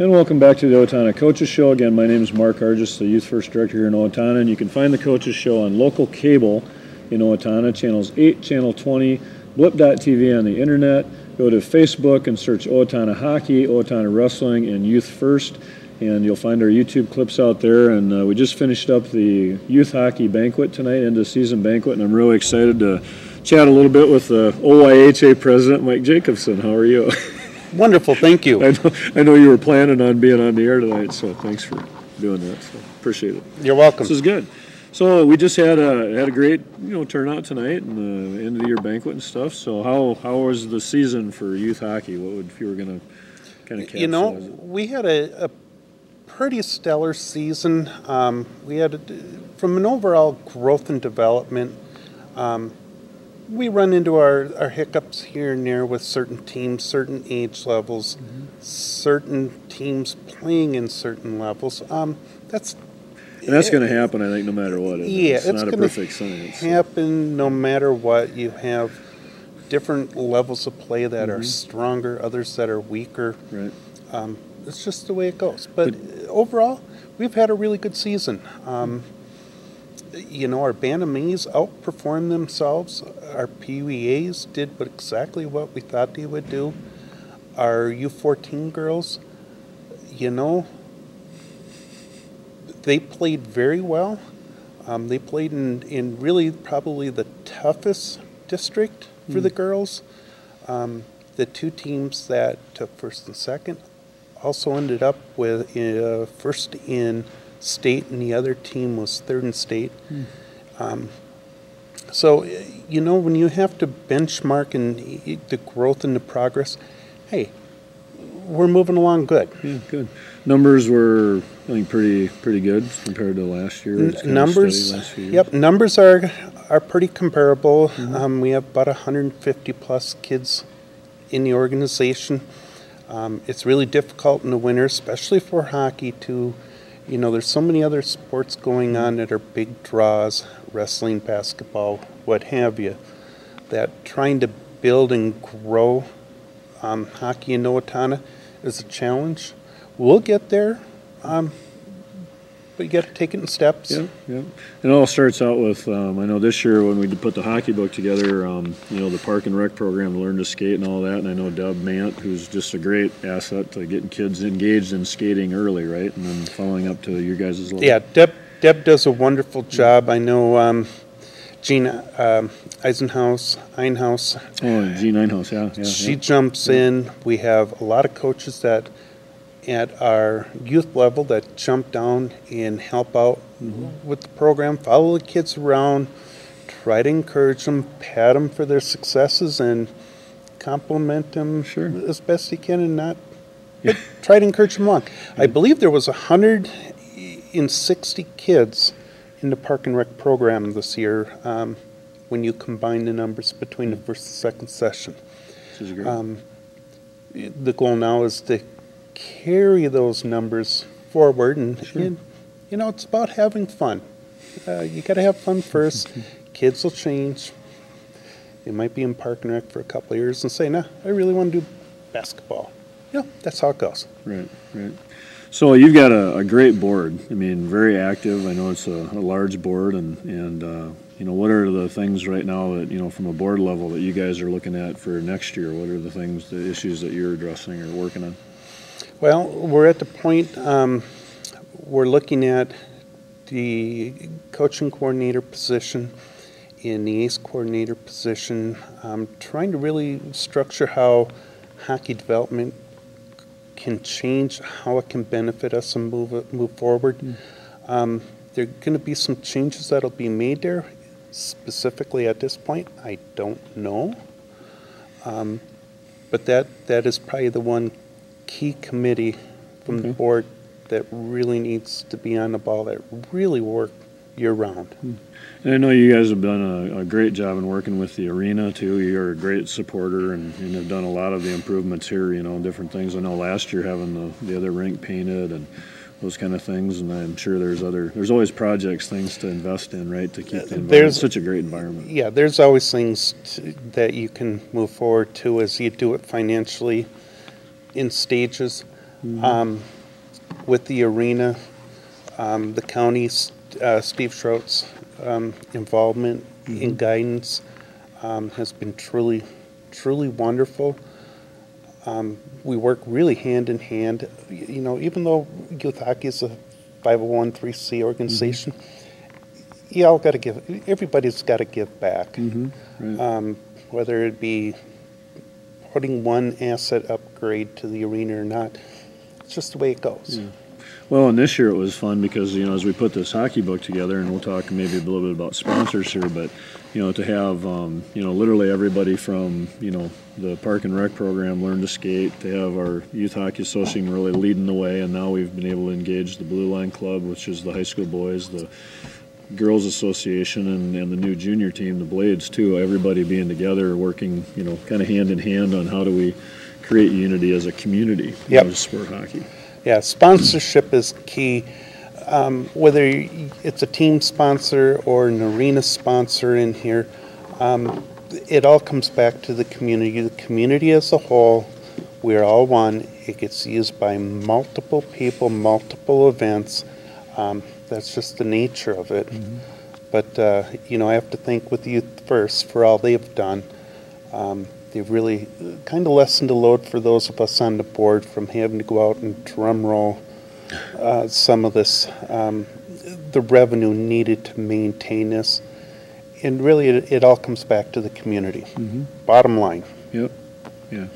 And welcome back to the Owatonna Coaches Show. Again, my name is Mark Arjes, the Youth First Director here in Owatonna, and you can find the Coaches Show on local cable in Owatonna, channels 8, channel 20, blip.tv on the internet. Go to Facebook and search Owatonna Hockey, Owatonna Wrestling, and Youth First, and you'll find our YouTube clips out there. And we just finished up the Youth Hockey Banquet tonight, end of season banquet, and I'm really excited to chat a little bit with the OYHA President, Mike Jacobson. How are you? Wonderful, thank you. I know you were planning on being on the air tonight, so thanks for doing that. So appreciate it. You're welcome. This is good. So we just had a great turnout tonight and the end of the year banquet and stuff. So how was the season for youth hockey? What would, if you were going to kind of capsulize it? We had a pretty stellar season. We had from an overall growth and development. We run into our hiccups here and there with certain teams, certain age levels, certain teams playing in certain levels. That's going to happen, I think, no matter what. It's not a perfect science. Happen no matter what. You have different levels of play that are stronger, others that are weaker. Right. It's just the way it goes. But overall, we've had a really good season. Our Bantamese outperformed themselves. Our PUEAs did exactly what we thought they would do. Our U14 girls, they played very well. They played in really probably the toughest district for the girls. The two teams that took first and second also ended up with first in state, and the other team was third in state. So, when you have to benchmark and the growth and the progress, hey, we're moving along good. Yeah, good. Numbers were, I think, pretty good compared to last year. Numbers, numbers are pretty comparable. We have about 150 plus kids in the organization. It's really difficult in the winter, especially for hockey, to there's so many other sports going on that are big draws, wrestling, basketball, what have you, that trying to build and grow hockey in Owatonna is a challenge. We'll get there, but you got to take it in steps. Yeah. It all starts out with, I know this year when we put the hockey book together, the Park and Rec program, Learn to Skate and all that, and I know Deb Mant, who's just a great asset to getting kids engaged in skating early, right? And then following up to your guys' level. Yeah, Deb does a wonderful job. I know Jean Einhaus. Oh, Jean Einhaus, yeah. She jumps in. We have a lot of coaches that at our youth level that jump down and help out with the program, follow the kids around, try to encourage them, pat them for their successes, and compliment them as best you can, and not try to encourage them along. I believe there was 160 kids in the Park and Rec program this year when you combine the numbers between the first and second session. This is great. The goal now is to carry those numbers forward, and it's about having fun. You got to have fun first. Kids will change. They might be in Park and Rec for a couple of years and say, "Nah, I really want to do basketball." That's how it goes. Right. So you've got a great board. I mean, very active. I know it's a large board, and what are the things right now that from a board level that you guys are looking at for next year? What are the issues that you're addressing or working on? Well, we're at the point we're looking at the coaching coordinator position and the ACE coordinator position, trying to really structure how hockey development can change, how it can benefit us and move forward. There are going to be some changes that will be made there. Specifically at this point, I don't know. But that is probably the one key committee from the board that really needs to be on the ball, that really work year-round. And I know you guys have done a great job in working with the arena, too. You're a great supporter and have done a lot of the improvements here, different things. I know last year having the other rink painted and those kind of things, and I'm sure there's always projects, things to invest in, right, to keep the environment such a great environment. Yeah, there's always things that you can move forward to as you do it financially in stages. With the arena, the county's Steve Schroet's involvement in guidance has been truly wonderful. We work really hand in hand. You know, even though youth hockey is a 501(c)(3) organization, you all got to give. Everybody's got to give back. Right. Whether it be putting one asset upgrade to the arena or not, it's just the way it goes. Yeah. Well, and this year it was fun because, you know, as we put this hockey book together, and we'll talk maybe a little bit about sponsors here, but, you know, to have, you know, literally everybody from, you know, the Park and Rec program Learn to Skate, to have our Youth Hockey Association really leading the way, and now we've been able to engage the Blue Line Club, which is the high school boys, the Girls Association, and the new junior team, the Blades, too. Everybody being together, working, you know, kind of hand in hand on how do we create unity as a community in sport hockey. Yeah, sponsorship is key. Whether it's a team sponsor or an arena sponsor in here, it all comes back to the community. The community as a whole, we're all one. It gets used by multiple people, multiple events. That's just the nature of it. But, you know, I have to thank with Youth First for all they've done. They've really kind of lessened the load for those of us on the board from having to go out and drum roll some of this, the revenue needed to maintain this. And really, it all comes back to the community. Bottom line. Yep. Yeah.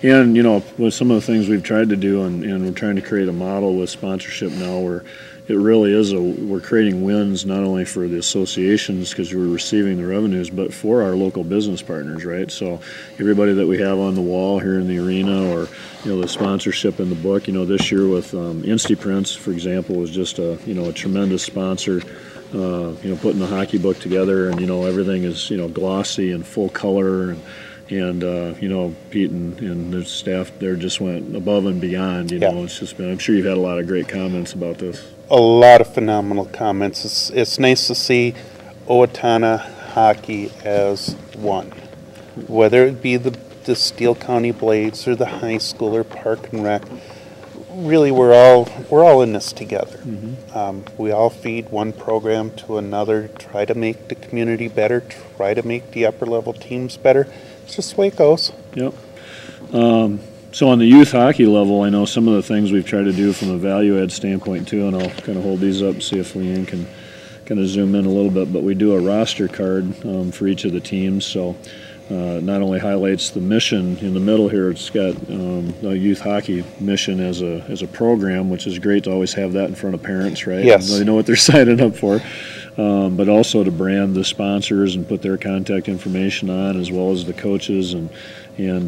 And, you know, with some of the things we've tried to do, and we're trying to create a model with sponsorship now where it really is we're creating wins not only for the associations because we're receiving the revenues, but for our local business partners, right? So everybody that we have on the wall here in the arena, or, you know, the sponsorship in the book, you know, this year with InstiPrints, for example, was just a tremendous sponsor. You know, putting the hockey book together, and, you know, everything is, you know, glossy and full color, and you know, Pete and the staff there just went above and beyond. You know, it's just been, I'm sure you've had a lot of great comments about this. A lot of phenomenal comments. It's nice to see Owatonna hockey as one, whether it be the Steele County Blades or the high school or Park and Rec. Really, we're all in this together. We all feed one program to another, try to make the community better, try to make the upper level teams better. It's just the way it goes. Yep. So on the youth hockey level, I know some of the things we've tried to do from a value add standpoint too, and I'll kind of hold these up and see if Leanne can kind of zoom in a little bit, but we do a roster card for each of the teams. So not only highlights the mission in the middle here, it's got the youth hockey mission as a program, which is great to always have that in front of parents, right? Yes. They know what they're signing up for. But also to brand the sponsors and put their contact information on, as well as the coaches and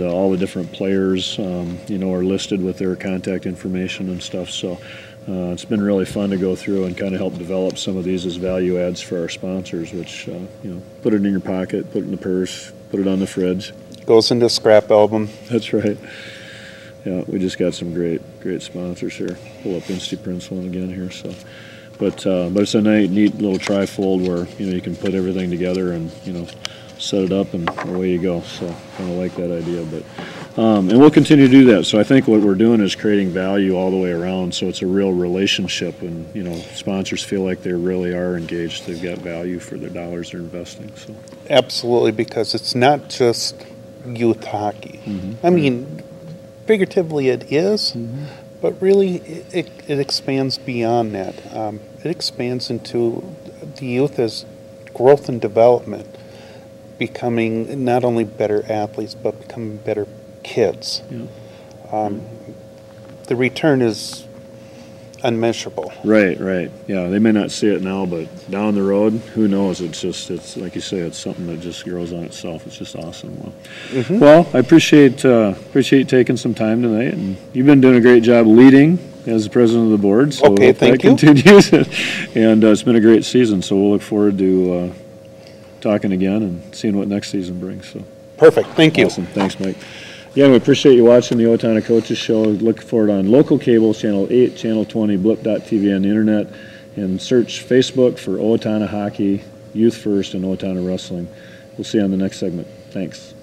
all the different players, you know, are listed with their contact information and stuff. So it's been really fun to go through and kind of help develop some of these as value adds for our sponsors, which, you know, put it in your pocket, put it in the purse, put it on the fridge. Goes into a scrap album. That's right. Yeah, we just got some great sponsors here. Pull up InstiPrints one again here. So. But it's a neat little trifold where, you know, you can put everything together and, you know, set it up and away you go. So kind of like that idea. But and we'll continue to do that. So I think what we're doing is creating value all the way around. So it's a real relationship, and, you know, sponsors feel like they really are engaged. They've got value for their dollars they're investing. So absolutely, because it's not just youth hockey. I mean, figuratively it is. But really, it expands beyond that. It expands into the youth as growth and development, becoming not only better athletes, but becoming better kids. The return is unmeasurable. Right. Yeah, they may not see it now, but down the road, who knows? It's like you say, it's something that just grows on itself. It's just awesome. Well, I appreciate taking some time tonight, and you've been doing a great job leading as the president of the board. So okay, thank you. Continues, and it's been a great season. So we'll look forward to talking again and seeing what next season brings. So perfect. Thank you. Awesome. Thanks, Mike. Again, we appreciate you watching the Owatonna Coaches Show. Look for it on local cable, Channel 8, Channel 20, blip.tv on the internet, and search Facebook for Owatonna Hockey, Youth First, and Owatonna Wrestling. We'll see you on the next segment. Thanks.